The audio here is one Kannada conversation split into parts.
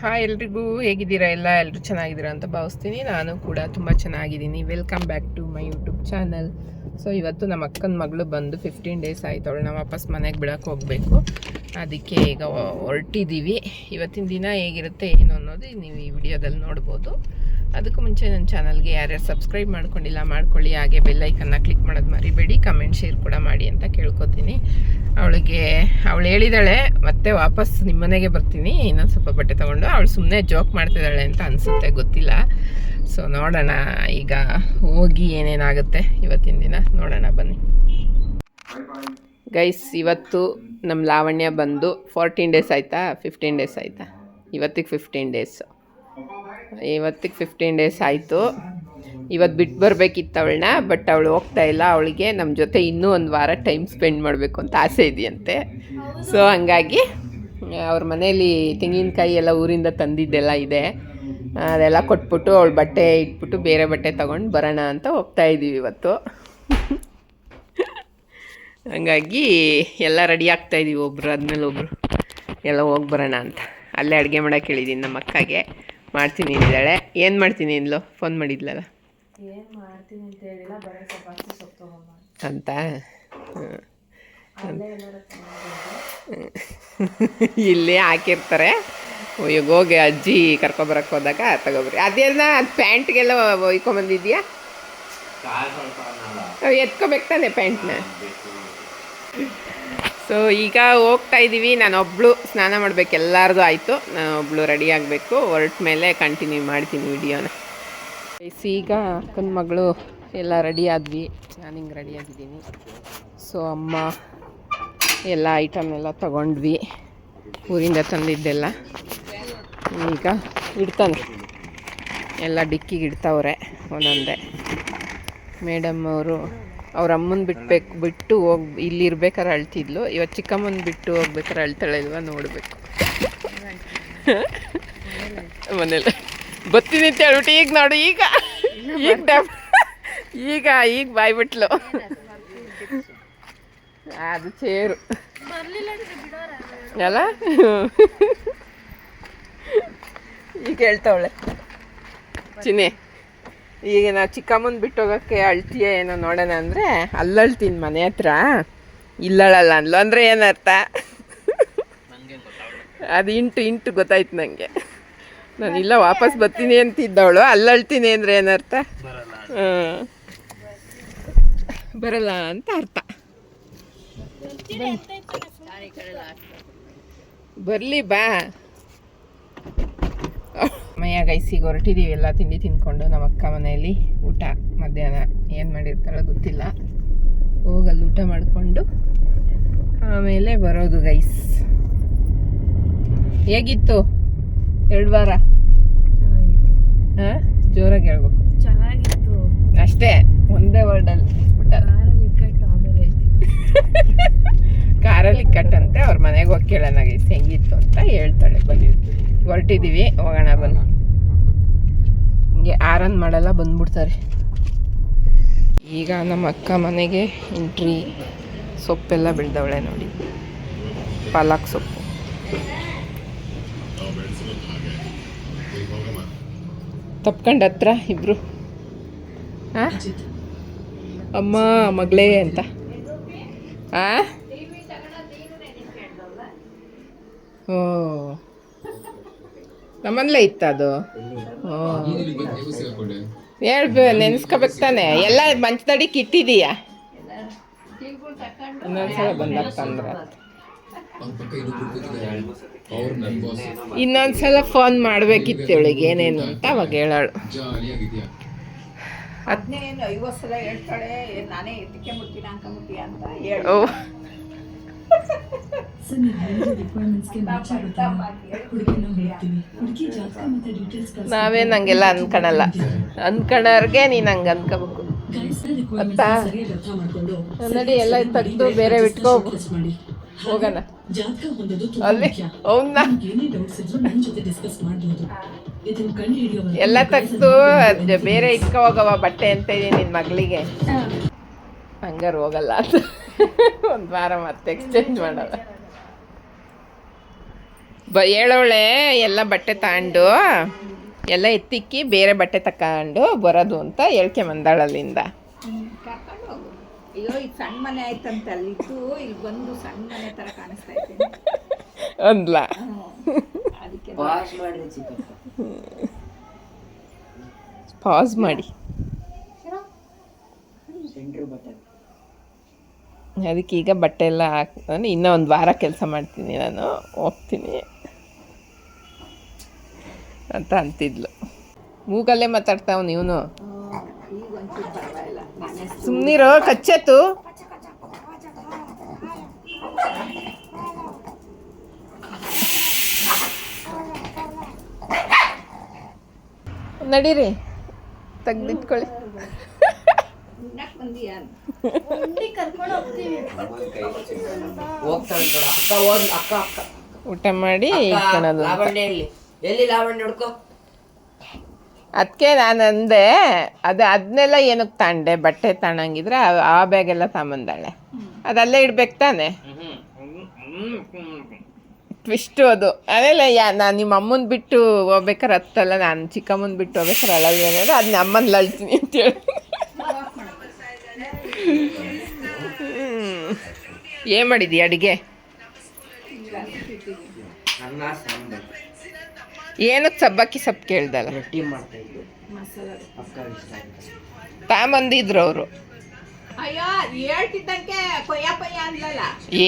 ಹಾಯ್ ಎಲ್ರಿಗೂ, ಹೇಗಿದ್ದೀರಾ? ಎಲ್ಲರೂ ಚೆನ್ನಾಗಿದ್ದೀರಾ ಅಂತ ಭಾವಿಸ್ತೀನಿ. ನಾನು ಕೂಡ ತುಂಬ ಚೆನ್ನಾಗಿದ್ದೀನಿ. Welcome back to my YouTube channel. So ಇವತ್ತು ನಮ್ಮ ಅಕ್ಕನ ಮಗಳು ಬಂದು 15 ಡೇಸ್ ಆಯ್ತು. ಅವಳು ನಾವು ವಾಪಸ್ ಮನೆಗೆ ಬಿಡೋಕ್ಕೆ ಹೋಗಬೇಕು. ಅದಕ್ಕೆ ಈಗ ಹೊರಟಿದ್ದೀವಿ. ಇವತ್ತಿನ ದಿನ ಹೇಗಿರುತ್ತೆ ಏನು ಅನ್ನೋದು ನೀವು ಈ ವಿಡಿಯೋದಲ್ಲಿ ನೋಡ್ಬೋದು. ಅದಕ್ಕೂ ಮುಂಚೆ ನನ್ನ ಚಾನಲ್ಗೆ ಯಾರ್ಯಾರು ಸಬ್ಸ್ಕ್ರೈಬ್ ಮಾಡ್ಕೊಂಡಿಲ್ಲ ಮಾಡ್ಕೊಳ್ಳಿ. ಹಾಗೆ ಬೆಲ್ಲೈಕನ್ನ ಕ್ಲಿಕ್ ಮಾಡೋದು ಮರಿಬೇಡಿ. ಕಮೆಂಟ್ ಶೇರ್ ಕೂಡ ಮಾಡಿ ಅಂತ ಕೇಳ್ಕೊತೀನಿ. ಅವಳು ಹೇಳಿದಾಳೆ ಮತ್ತೆ ವಾಪಸ್ ನಿಮ್ಮ ಮನೆಗೆ ಬರ್ತೀನಿ, ಇನ್ನೊಂದು ಸ್ವಲ್ಪ ಬಟ್ಟೆ ತೊಗೊಂಡು. ಅವಳು ಸುಮ್ಮನೆ ಜೋಕ್ ಮಾಡ್ತಿದ್ದಾಳೆ ಅಂತ ಅನಿಸುತ್ತೆ, ಗೊತ್ತಿಲ್ಲ. ಸೊ ನೋಡೋಣ, ಈಗ ಹೋಗಿ ಏನೇನಾಗುತ್ತೆ ಇವತ್ತಿನ ದಿನ ನೋಡೋಣ, ಬನ್ನಿ ಗೈಸ್. ಇವತ್ತು ನಮ್ಮ ಲಾವಣ್ಯ ಬಂದು 14 ಡೇಸ್ ಆಯಿತಾ, 15 ಡೇಸ್ ಆಯಿತಾ? ಇವತ್ತಿಗೆ 15 ಡೇಸು. ಇವತ್ತಿಗೆ 15 ಡೇಸ್ ಆಯಿತು. ಇವತ್ತು ಬಿಟ್ಟು ಬರಬೇಕಿತ್ತು ಅವಳನ್ನ, ಬಟ್ ಅವಳು ಹೋಗ್ತಾ ಇಲ್ಲ. ಅವಳಿಗೆ ನಮ್ಮ ಜೊತೆ ಇನ್ನೂ ಒಂದು ವಾರ ಟೈಮ್ ಸ್ಪೆಂಡ್ ಮಾಡಬೇಕು ಅಂತ ಆಸೆ ಇದೆಯಂತೆ. ಸೊ ಹಂಗಾಗಿ ಅವ್ರ ಮನೇಲಿ ತೆಂಗಿನಕಾಯಿ ಎಲ್ಲ ಊರಿಂದ ತಂದಿದ್ದೆಲ್ಲ ಇದೆ, ಅದೆಲ್ಲ ಕೊಟ್ಬಿಟ್ಟು ಅವಳು ಬಟ್ಟೆ ಇಟ್ಬಿಟ್ಟು ಬೇರೆ ಬಟ್ಟೆ ತೊಗೊಂಡು ಬರೋಣ ಅಂತ ಹೋಗ್ತಾ ಇದ್ದೀವಿ ಇವತ್ತು. ಹಂಗಾಗಿ ಎಲ್ಲ ರೆಡಿ ಆಗ್ತಾಯಿದ್ದೀವಿ, ಒಬ್ರು ಆದಮೇಲೆ ಒಬ್ಬರು ಎಲ್ಲ ಹೋಗಿ ಬರೋಣ ಅಂತ. ಅಲ್ಲೇ ಅಡುಗೆ ಮಾಡೋಕ್ಕೆ ಹೇಳಿದ್ದೀನಿ ನಮ್ಮ ಅಕ್ಕಗೆ. ಮಾಡ್ತೀನಿ ಅಂದಿದ್ದಾಳೆ. ಏನು ಮಾಡ್ತೀನಿ ಅಂದ್ಲು? ಫೋನ್ ಮಾಡಿದ್ಲಲ್ಲ ಅಂತ. ಇಲ್ಲೇ ಹಾಕಿರ್ತಾರೆ. ಈಗ ಹೋಗಿ ಅಜ್ಜಿ ಕರ್ಕೊಬರಕ್ಕೆ ಹೋದಾಗ ತಗೊಬ್ರಿ. ಅದೇನ ಅದು ಪ್ಯಾಂಟ್ಗೆಲ್ಲ ಒಯ್ಕೊಂಬಂದಿದ್ಯಾ? ಎತ್ಕೋಬೇಕು ತಾನೆ ಪ್ಯಾಂಟ್ನ. ಸೊ ಈಗ ಹೋಗ್ತಾ ಇದ್ದೀವಿ. ನಾನೊಬ್ಳು ಸ್ನಾನ ಮಾಡಬೇಕು, ಎಲ್ಲರದು ಆಯಿತು. ನಾನೊಬ್ಳು ರೆಡಿ ಆಗಬೇಕು. ಹೊರಟ ಮೇಲೆ ಕಂಟಿನ್ಯೂ ಮಾಡ್ತೀನಿ ವಿಡಿಯೋನ. ಈಗ ಅಕ್ಕನ ಮಗಳು ಎಲ್ಲ ರೆಡಿ ಆದ್ವಿ. ನಾನು ಹಿಂಗೆ ರೆಡಿ ಆಗಿದ್ದೀನಿ. ಸೊ ಅಮ್ಮ ಎಲ್ಲ ಐಟಮ್ ಎಲ್ಲ ತಗೊಂಡ್ವಿ, ಊರಿಂದ ತಂದಿದ್ದೆಲ್ಲ. ಈಗ ಇಡ್ತಾನೆ, ಎಲ್ಲ ಡಿಕ್ಕಿಗೆ ಇಡ್ತಾವ್ರೆ ಒಂದೊಂದೇ. ಮೇಡಮ್ ಅವರು ಅವ್ರ ಅಮ್ಮನ ಬಿಟ್ಟು ಇಲ್ಲಿ ಇರ್ಬೇಕಾದ್ರೆ ಅಳ್ತಿದ್ಲು. ಇವತ್ತು ಚಿಕ್ಕಮ್ಮನ ಬಿಟ್ಟು ಹೋಗ್ಬೇಕಾರೆ ಅಳ್ತಾಳೆ ಇಲ್ವಾ ನೋಡಬೇಕು. ಮನೇಲಿ ಬರ್ತೀನಿ ಅಂತ ಹೇಳ್ಬಿಟ್ಟು ಈಗ ನೋಡು, ಈಗ ಬಾಯ್ಬಿಟ್ಲು. ಅದು ಚೇರು ಅಲ್ಲ, ಈಗ ಹೇಳ್ತಾವಳೆ ಚಿನ್ನಿ. ಈಗ ನಾವು ಚಿಕ್ಕಮ್ಮನ ಬಿಟ್ಟು ಹೋಗೋಕ್ಕೆ ಅಳ್ತೀಯ ಏನೋ ನೋಡೋಣ ಅಂದರೆ ಅಲ್ಲಳ್ತೀನಿ ಮನೆ ಹತ್ರ, ಇಲ್ಲಳಲ್ಲ ಅಂದ್ಲು. ಅಂದರೆ ಏನರ್ಥ? ಅದು ಇಂಟು ಗೊತ್ತಾಯ್ತು ನನಗೆ. ನಾನು ಇಲ್ಲ ವಾಪಸ್ ಬರ್ತೀನಿ ಅಂತಿದ್ದವಳು, ಅಲ್ಲಳ್ತೀನಿ ಅಂದರೆ ಏನರ್ಥ? ಬರಲ್ಲ ಅಂತ ಅರ್ಥ. ಬರಲಿ ಬಾ. ಮಯ್ಯ ಗೈಸಿಗೆ ಹೊರಟಿದ್ದೀವಿ. ಎಲ್ಲ ತಿಂಡಿ ತಿಂದ್ಕೊಂಡು ನಮ್ಮ ಅಕ್ಕ ಮನೆಯಲ್ಲಿ ಊಟ ಮಧ್ಯಾಹ್ನ ಏನು ಮಾಡಿರ್ತಾಳೆ ಗೊತ್ತಿಲ್ಲ. ಹೋಗಲ್ಲಿ ಊಟ ಮಾಡಿಕೊಂಡು ಆಮೇಲೆ ಬರೋದು ಗೈಸ್. ಹೇಗಿತ್ತು 2 ವಾರ? ಹಾಂ, ಜೋರಾಗಿ ಹೇಳ್ಬೇಕು. ಚೆನ್ನಾಗಿತ್ತು ಅಷ್ಟೇ, ಒಂದೇ ವರ್ಡಲ್ಲಿ ಕಾರಲ್ಲಿ ಕಟ್ಟಂತೆ. ಅವ್ರ ಮನೆಗೆ ಹೋಗಿ ಕೇಳೋಣ ಗೈಸ್ ಹೆಂಗಿತ್ತು ಅಂತ ಹೇಳ್ತಾಳೆ. ಬನ್ನಿ, ಹೊರಟಿದ್ದೀವಿ, ಹೋಗೋಣ ಬನ್ನಿ. ಹಿಂಗೆ ಆರನ್ ಮಾಡಲ್ಲ, ಬಂದ್ಬಿಡ್ತಾರೆ. ಈಗ ನಮ್ಮ ಅಕ್ಕ ಮನೆಗೆ ಎಂಟ್ರಿ. ಸೊಪ್ಪೆಲ್ಲ ಬೆಳೆದವಳೆ ನೋಡಿ, ಪಾಲಕ್ ಸೊಪ್ಪು. ತಪ್ಕೊಂಡು ಹತ್ರ ಇಬ್ರು. ಹಾಂ, ಅಮ್ಮ ಮಗಳೇ ಅಂತ. ಹಾಂ, ಓ ನಮ್ಮಲ್ಲೇ ಇತ್ತ ಅದು. ನೆನೆಸ್ಕೋಬೇಕು ತಾನೆ. ಎಲ್ಲ ಮಂಚದಡಿಗೆ ಇಟ್ಟಿದೀಯಾ? ಇನ್ನೊಂದ್ಸಲ ಬಂದಾಗ್ತಂದ್ರೆ ಇನ್ನೊಂದ್ಸಲ ಫೋನ್ ಮಾಡಬೇಕಿತ್ತು ಇವಳಿಗೆ ಏನೇನು ಅಂತ. ಅವಾಗ ಹೇಳಾಳು. ಓ ನಾವೇ ನಂಗೆಲ್ಲ ಅನ್ಕೊಳಲ್ಲ. ಅನ್ಕೊಳೋರ್ಗೆ ನೀನು ಹಂಗೆ ಅನ್ಕೋಬೇಕು. ಅತ್ತ ನೋಡಿ, ಎಲ್ಲ ತೆಗೆದು ಬೇರೆ ಬಿಟ್ಕೋ ಹೋಗೋಣ ಅಲ್ಲಿ. ಅವನ್ನ ಎಲ್ಲ ತೆಗೆದು ಬೇರೆ ಇಟ್ಕೊ ಹೋಗವ ಬಟ್ಟೆ ಅಂತ ಇದೀನಿ ನಿನ್ನ ಮಗಳಿಗೆ. ಹಂಗಾರು ಹೋಗಲ್ಲ ಅಂತ 1 ವಾರ ಮತ್ತೆ ಎಕ್ಸ್ಚೇಂಜ್ ಮಾಡಲ್ಲ. ಹೇಳೋಳೆ ಎಲ್ಲ ಬಟ್ಟೆ ತಗೊಂಡು ಎಲ್ಲ ಎತ್ತಿಕ್ಕಿ ಬೇರೆ ಬಟ್ಟೆ ತಕೊಂಡು ಬರೋದು ಅಂತ ಹೇಳ್ಕೊಂಬಂದಾಳಲ್ಲಿಂದ. ಕರ್ಕೊಂಡು ಹೋಗು. ಅಯ್ಯೋ ಇದು ಸಣ್ಣ ಮನೆ ಆಯ್ತಂತ ಅಲ್ಲಿತ್ತು, ಇಲ್ಲಿ ಬಂದು ಸಣ್ಣ ಮನೆ ಥರ ಕಾಣಿಸ್ತಾ ಇತ್ತು ಅಂದ್ಲ. ಅದಕ್ಕೆ ಪಾಸ್ ಮಾಡಿ. ಅದಕ್ಕೆ ಈಗ ಬಟ್ಟೆ ಎಲ್ಲ ಹಾಕ್ತಾನೆ. ಇನ್ನೂ ಒಂದು ವಾರ ಕೆಲಸ ಮಾಡ್ತೀನಿ, ನಾನು ಹೋಗ್ತೀನಿ ಅಂತ ಅಂತಿದ್ಲು. ಮೂಗಲ್ಲೇ ಮಾತಾಡ್ತಾವ ನೀವನು. ಸುಮ್ಮನಿರೋ ಕಚ್ಚೆತ್ತು. ನಡೀರಿ, ತೆಗ್ದಿಟ್ಕೊಳ್ಳಿ. ಊಟ ಮಾಡಿ ಇಟ್ಕೊಳೋದು. ಅದಕ್ಕೆ ನಾನು ಅಂದೆ, ಅದನ್ನೆಲ್ಲ ಏನಕ್ಕೆ ತಗೊಂಡೆ, ಬಟ್ಟೆ ತಗೊಂಡಿದ್ರೆ ಆ ಬ್ಯಾಗೆಲ್ಲ ತಗೊಂಬಂದಾಳೆ. ಅದಲ್ಲೇ ಇಡ್ಬೇಕು ತಾನೆ. ಟ್ವಿಸ್ಟು ಅದು. ಆಮೇಲೆ ನಾನು ನಿಮ್ಮ ಅಮ್ಮನ ಬಿಟ್ಟು ಹೋಗ್ಬೇಕಾರೆ ಹತ್ತಲ್ಲ, ನಾನು ಚಿಕ್ಕಮ್ಮನ ಬಿಟ್ಟು ಹೋಗ್ಬೇಕಾರೆ ಅಳಲ್ವೇನೋ, ಅದು ನಮ್ಮನ್ನ ಅಳ್ತೀನಿ ಅಂತೇಳಿ. ಏನು ಮಾಡಿದ್ದಿ ಅಡುಗೆ? ಏನಕ್ಕೆ ಸಬ್ಬಕ್ಕಿ ಸೊಪ್ಪು ಕೇಳ್ದಲ್ಲ, ತಾಂಬಂದಿದ್ರು ಅವರು.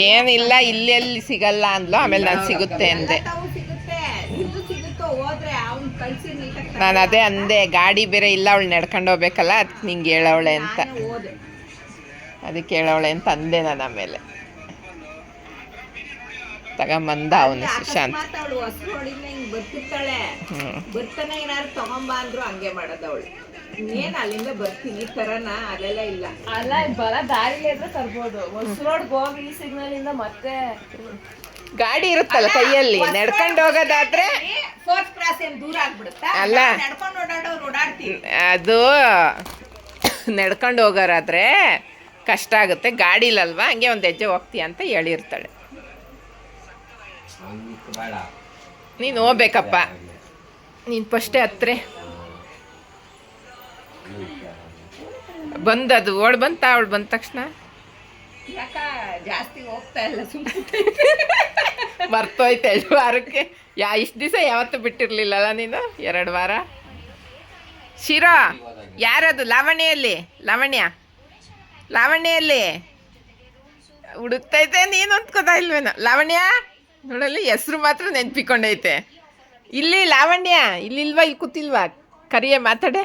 ಏನಿಲ್ಲ, ಇಲ್ಲೆಲ್ಲಿ ಸಿಗಲ್ಲ ಅಂದ್ಲು. ಆಮೇಲೆ ನಾನು ಸಿಗುತ್ತೆ ಅಂದೆ. ನಾನು ಅದೇ ಅಂದೆ, ಗಾಡಿ ಬೇರೆ ಇಲ್ಲ, ಅವಳು ನಡ್ಕೊಂಡು ಹೋಗ್ಬೇಕಲ್ಲ, ಅದಕ್ಕೆ ನಿಂಗೆ ಹೇಳವಳೆ ಅಂತ, ಅದಕ್ಕೆ ಹೇಳವಳೆ ಅಂತ ಅಂದೆ ನಾನು. ಆಮೇಲೆ ತಗೊಂಬಂದ ಅವನು ಸುಶಾಂತ್. ಬರ್ತಾನೆ ಏನಾದ್ರು ತಗೊಂಬ ಅಂದ್ರು ಹಂಗೆ ಮಾಡೋದವಳು. ಏನ್ ಅಲ್ಲಿಂದ ಬರ್ತೀನಿ ತರನ ಅಲ್ಲೆಲ್ಲ ಇಲ್ಲ. ಅಲ್ಲ ಬರ ದಾರಿಲಿ ಇದ್ರೆ ತರ್ಬೋದು. ಹೊಸ ರೋಡ್ಗೆ ಹೋಗಿ ಈ ಸಿಗ್ನಲ್ ಇಂದ ಮತ್ತೆ ಗಾಡಿ ಇರುತ್ತಲ್ಲ ಕೈಯಲ್ಲಿ, ನಡ್ಕೊಂಡು ಹೋಗೋದಾದ್ರೆ ಫೋರ್ತ್ ಕ್ರಾಸ್ ಏನ್ ದೂರ ಆಗ್ಬಿಡುತ್ತಾ? ಅಲ್ಲ, ನಡ್ಕೊಂಡು ಓಡಾಡೋರು ಓಡಾಡ್ತೀವಿ. ಅದು ನಡ್ಕೊಂಡು ಹೋಗೋರಾದ್ರೆ ಕಷ್ಟ ಆಗುತ್ತೆ, ಗಾಡಿಲಲ್ವಾ ಹಂಗೆ ಒಂದು ಹೆಜ್ಜೆ ಹೋಗ್ತೀಯ ಅಂತ ಹೇಳಿರ್ತಾಳೆ. ನೀನು ಹೋಗ್ಬೇಕಪ್ಪ, ನೀನು ಫಸ್ಟೇ ಹತ್ರ ಬಂದದು ಓಡ್ ಬಂತ. ಅವಳು ಬಂದ ತಕ್ಷಣ ಯಾಕ ಜಾಸ್ತಿ ಹೋಗ್ತಾ ಇಲ್ಲ, ಮರ್ತೋಯ್ತು 2 ವಾರಕ್ಕೆ. ಇಷ್ಟು ದಿವಸ ಯಾವತ್ತೂ ಬಿಟ್ಟಿರ್ಲಿಲ್ಲಲ್ಲ ನೀನು, 2 ವಾರ. ಶಿರೋ ಯಾರದು? ಲಾವಣ್ಯಲ್ಲಿ, ಲಾವಣ್ಯಲ್ಲಿ ಹುಡುಕ್ತೈತೆ. ನೀನು ಅಂದ್ಕೋತಾ ಇಲ್ವೇನೋ. ಲಾವಣ್ಯ ನೋಡಲ್ಲಿ, ಹೆಸ್ರು ಮಾತ್ರ ನೆನ್ಪಿಕೊಂಡೈತೆ. ಇಲ್ಲಿ ಲಾವಣ್ಯ ಇಲ್ಲಿಲ್ವಾ, ಇಲ್ಲಿ ಕೂತಿಲ್ವಾ? ಕರಿಯ ಮಾತಾಡೆ.